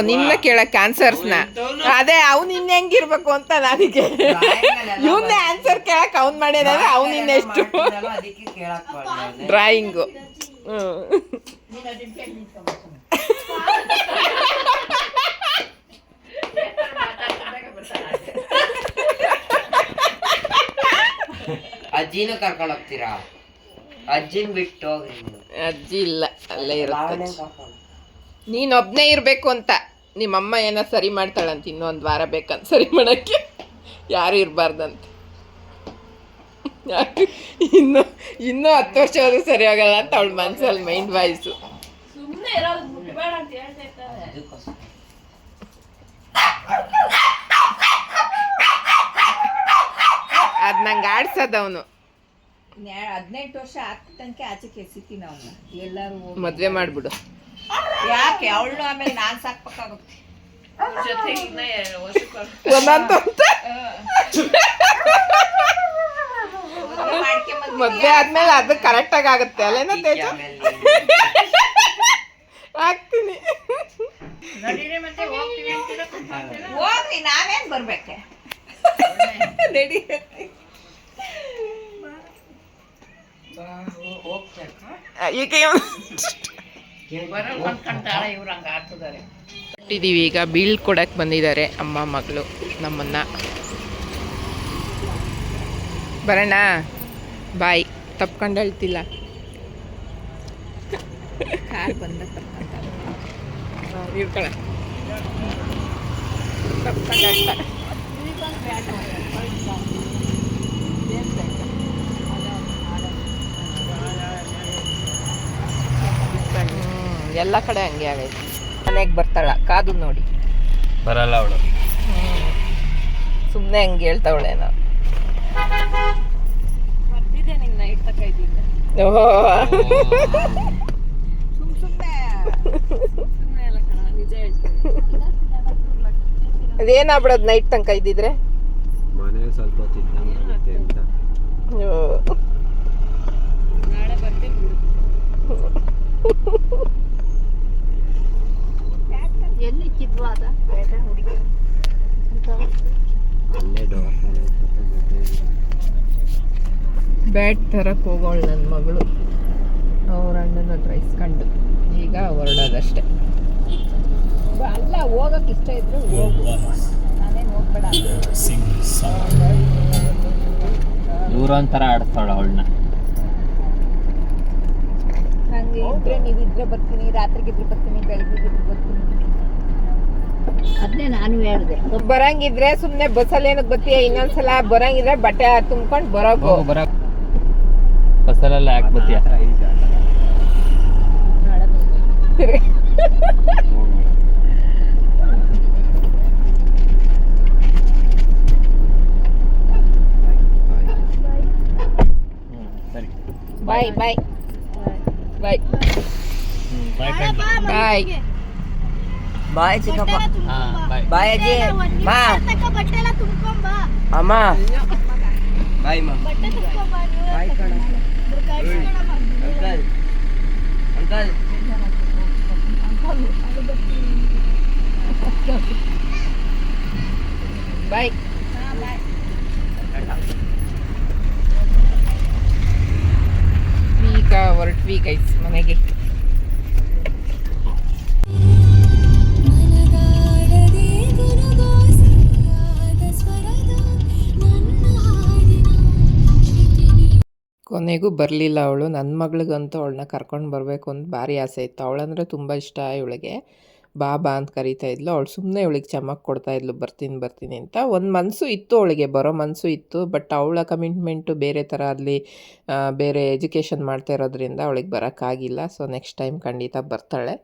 ನಿನ್ನ ಕೇಳಕ್ ಆನ್ಸರ್ಸ್ನ. ಅದೇ ಅವ್ನು ಇನ್ನು ಹೆಂಗಿರ್ಬೇಕು ಅಂತ ನನಗೆ. ಇವನ್ನೇ ಆನ್ಸರ್ ಕೇಳಕ್ ಅವ್ನು ಮಾಡ್ಯಾನಂದ್ರೆ ಅವ್ನು ಇನ್ನೆಷ್ಟು ಡ್ರಾಯಿಂಗು. ಅಜ್ಜಿನೂ ಕರ್ಕೊಂಡು ಹೋಗ್ತೀರಾ? ಅಜ್ಜಿನ ಬಿಟ್ಟು ಹೋಗ್ರಿ. ಅಜ್ಜಿ ಇಲ್ಲ, ಅಲ್ಲೇ ಇರುತ್ತೆ. ನೀನೊಬ್ನೇ ಇರ್ಬೇಕು ಅಂತ ನಿಮ್ಮಮ್ಮ ಏನೋ ಸರಿ ಮಾಡ್ತಾಳಂತ ಇನ್ನೊಂದು ವಾರ ಬೇಕಂತ ಸರಿ ಮಾಡೋಕ್ಕೆ, ಯಾರು ಇರಬಾರ್ದಂತ. ಇನ್ನೂ 10 ವರ್ಷ ಆದರೂ ಸರಿ ಆಗಲ್ಲ ಅಂತ ಅವಳ ಮನಸ್ಸಲ್ಲಿ ಮೈಂಡ್ ವಾಯ್ಸು. ಸುಮ್ಮನೆ ಇರೋದು ಮುಟ್ಬೇಡ ಅಂತ ಹೇಳ್ತಿರ್ತಾರೆ. ಅದು ನಂಗೆ ಆಡ್ಸೋದವನು. 18 ವರ್ಷ ಆಗ್ತ ತನಕ ಆಚೆ ಕೆಸಿತೀನಿ ಅವನ್ನ. ಎಲ್ಲರೂ ಮದುವೆ ಮಾಡಿಬಿಡು. ಯಾಕೆ ಅವಳು ಆಮೇಲೆ ನಾನು ಸಾಕ್ಬೇಕಾಗುತ್ತೆ. ಜೊತೆಗೆ ಇನ್ನ 2 ವರ್ಷಕ್ಕೆ ಒಂದಂತ ಮದುವೆ ಆದ್ಮೇಲೆ ಅದು ಕರೆಕ್ಟಾಗಿ ಆಗುತ್ತೆ ಅಲ್ಲೇನ ತೇಜ? ಆಗ್ತೀನಿ. ಹೋಗ್ರಿ, ನಾವೇನ್ ಬರ್ಬೇಕೆ? ನಡಿ. ಈಗ ಇದ್ದೀವಿ, ಈಗ ಬೀಳ್ಕೊಡಕ್ಕೆ ಬಂದಿದ್ದಾರೆ ಅಮ್ಮ ಮಗಳು ನಮ್ಮನ್ನ. ಬರೋಣ ಬಾಯ್. ತಪ್ಕೊಂಡು ಹೇಳ್ತಿಲ್ಲ. ಕಾರ್ ಬಂದ ತಪ್ಪಂತ ಇರ್ಕೊಳ ತಪ್ಕೊಂಡು ಹೇಳ್ತಾರೆ. ಎಲ್ಲ ಕಡೆ ಹಂಗೆ ಆಗೈತೆ. ಮನೆಗೆ ಬರ್ತಾಳ, ಕಾದು ನೋಡಿ. ಬರಲ್ಲ ಅವಳು. ಸುಮ್ಮನೆ ಹಂಗೆ ಹೇಳ್ತಾವಳೇನೋ. ಬರ್ತಿದ್ದೆ ನಿಂಗೆ ನೈಟ್ ತಕ ಇದ್ದಿದ್ದೆ. ಸುಮ್ಮನೆ ಎಲ್ಲ ಕಣ, ನಿಜ ಹೇಳ್ತೀನಿ. ಅದೇನಾಗ್ಬಿಡೋದು ನೈಟ್ ತನಕ ಇದ್ದಿದ್ರೆ. ಮನೆ ಸ್ವಲ್ಪ ತಿನ್ನಂಗಾಗುತ್ತೆ ಅಂತ. ನಾಳೆ ಬರ್ತೀನಿ ಬಿಡು. ಎಲ್ಲಿ ಕಿದ್ವಾದ ಹುಡುಗಿ ಅಲ್ಲೇ ಡೋರ್ ಬ್ಯಾಟ್ ತರಕ್ಕೆ ಹೋಗೋಳು ನನ್ನ ಮಗಳು. ಅವ್ರ ಅಣ್ಣನ ಹತ್ರ ಇಸ್ಕೊಂಡು ಈಗ ಹೊರಡೋದಷ್ಟೇ. ಅಲ್ಲ, ಹೋಗಕ್ಕೆ ಇಷ್ಟ ಇದ್ರೆ ಹೋಗು, ನಾನೇನು ಹೋಗ್ಬೇಡ. ದೂರ ಒಂಥರ ಆಡ್ತಾಳ ಅವಳನ್ನ. ಹಂಗೆ ಇದ್ರೆ ನೀವಿದ್ರೆ ಬರ್ತೀನಿ, ರಾತ್ರಿಗಿದ್ರೆ ಬರ್ತೀನಿ, ಬೆಳಗ್ಗೆಗಿದ್ರೆ ಬರ್ತೀನಿ. ಅದನ್ನೇ ನಾನು ಹೇಳಿದೆ. ಬರಂಗಿದ್ರೆ ಸುಮ್ಮನೆ ಬಸ್ಸಲ್ಲಿ ಏನಕ್ಕೆ ಬರ್ತೀಯ? ಇನ್ನೊಂದ್ಸಲ ಬರಂಗಿದ್ರೆ ಬಟ್ಟೆ ತುಂಬ್ಕೊಂಡು ಬರೋಕು. ಬಸ್ಸಲ್ಲೆಲ್ಲ ಯಾಕೆ ಬರ್ತೀಯ? ಸರಿ, ಬಾಯ್ ಬಾಯ್ ಬಾಯ್ ಬಾಯ್ ಬಾಯ್ ಚಿಕ್ಕಪ್ಪ. ಬಾಯ್. ಬಾಯ್ ಅಜ್ಜಿ. ಮಾ ಬಟ್ಟೆ ಎಲ್ಲ ತುಂಬ್ಕೊಂಬ, ಅಮ್ಮ ಬಾಯ್ ಮಾ. ಬಟ್ಟೆ ತುಂಬ್ಕೊಂಬ. ಬಾಯ್ ಕಣ ಅಂಕಲ್. Uncle bye. ಈಗ ಹೊರಟ್ವಿ ಗೈಸ್ ಮನೆಗೆ. ಕೊನೆಗೂ ಬರಲಿಲ್ಲ ಅವಳು. ನನ್ನ ಮಗಳಿಗಂತೂ ಅವಳನ್ನ ಕರ್ಕೊಂಡು ಬರಬೇಕು ಅಂತ ಭಾರಿ ಆಸೆ ಇತ್ತು. ಅವಳಂದರೆ ತುಂಬ ಇಷ್ಟ ಇವಳಿಗೆ. ಬಾ ಅಂತ ಕರೀತಾ ಇದ್ಲು. ಅವಳು ಸುಮ್ಮನೆ ಇವಳಿಗೆ ಚಮಕ್ ಕೊಡ್ತಾಯಿದ್ಲು, ಬರ್ತೀನಿ ಅಂತ. ಒಂದು ಮನಸ್ಸು ಇತ್ತು ಅವಳಿಗೆ, ಬರೋ ಮನಸ್ಸು ಇತ್ತು. ಬಟ್ ಅವಳ ಕಮಿಟ್ಮೆಂಟು ಬೇರೆ ಥರ, ಅಲ್ಲಿ ಬೇರೆ ಎಜುಕೇಷನ್ ಮಾಡ್ತಾ ಇರೋದ್ರಿಂದ ಅವಳಿಗೆ ಬರೋಕ್ಕಾಗಿಲ್ಲ. ಸೊ ನೆಕ್ಸ್ಟ್ ಟೈಮ್ ಖಂಡಿತ ಬರ್ತಾಳೆ.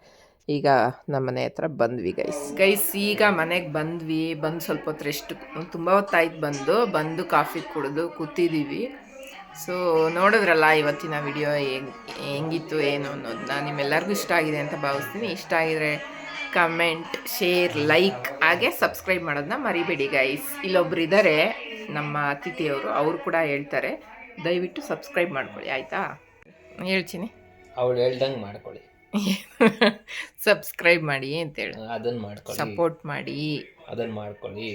ಈಗ ನಮ್ಮ ಮನೆ ಹತ್ರ ಬಂದ್ವಿ ಗೈಸ್ ಈಗ ಮನೆಗೆ ಬಂದು ಸ್ವಲ್ಪ ಹೊತ್ತು ರೆಸ್ಟ್, ತುಂಬ ಹೊತ್ತಾಯ್ತು ಬಂದು ಕಾಫಿ ಕುಡಿದು ಕೂತಿದ್ದೀವಿ. ಸೊ ನೋಡಿದ್ರಲ್ಲ ಇವತ್ತಿನ ವಿಡಿಯೋ ಹೆಂಗಿತ್ತು ಏನು ಅನ್ನೋದನ್ನ. ನಿಮ್ಮೆಲ್ಲರಿಗೂ ಇಷ್ಟ ಆಗಿದೆ ಅಂತ ಭಾವಿಸ್ತೀನಿ. ಇಷ್ಟ ಆಗಿದ್ರೆ ಕಮೆಂಟ್, ಶೇರ್, ಲೈಕ್ ಹಾಗೆ ಸಬ್ಸ್ಕ್ರೈಬ್ ಮಾಡೋದನ್ನ ಮರಿಬೇಡಿ ಗೈಸ್. ಇಲ್ಲೊಬ್ರು ಇದ್ದಾರೆ ನಮ್ಮ ಅತಿಥಿಯವರು, ಅವರು ಕೂಡ ಹೇಳ್ತಾರೆ, ದಯವಿಟ್ಟು ಸಬ್ಸ್ಕ್ರೈಬ್ ಮಾಡ್ಕೊಳ್ಳಿ ಆಯಿತಾ? ಹೇಳ್ತೀನಿ, ಅವಳು ಹೇಳ್ದಂಗೆ ಮಾಡ್ಕೊಳ್ಳಿ. ಸಬ್ಸ್ಕ್ರೈಬ್ ಮಾಡಿ ಅಂತೇಳಿ, ಅದನ್ನು ಮಾಡ್ಕೊಳ್ಳಿ, ಸಪೋರ್ಟ್ ಮಾಡಿ, ಅದನ್ನು ಮಾಡ್ಕೊಳ್ಳಿ.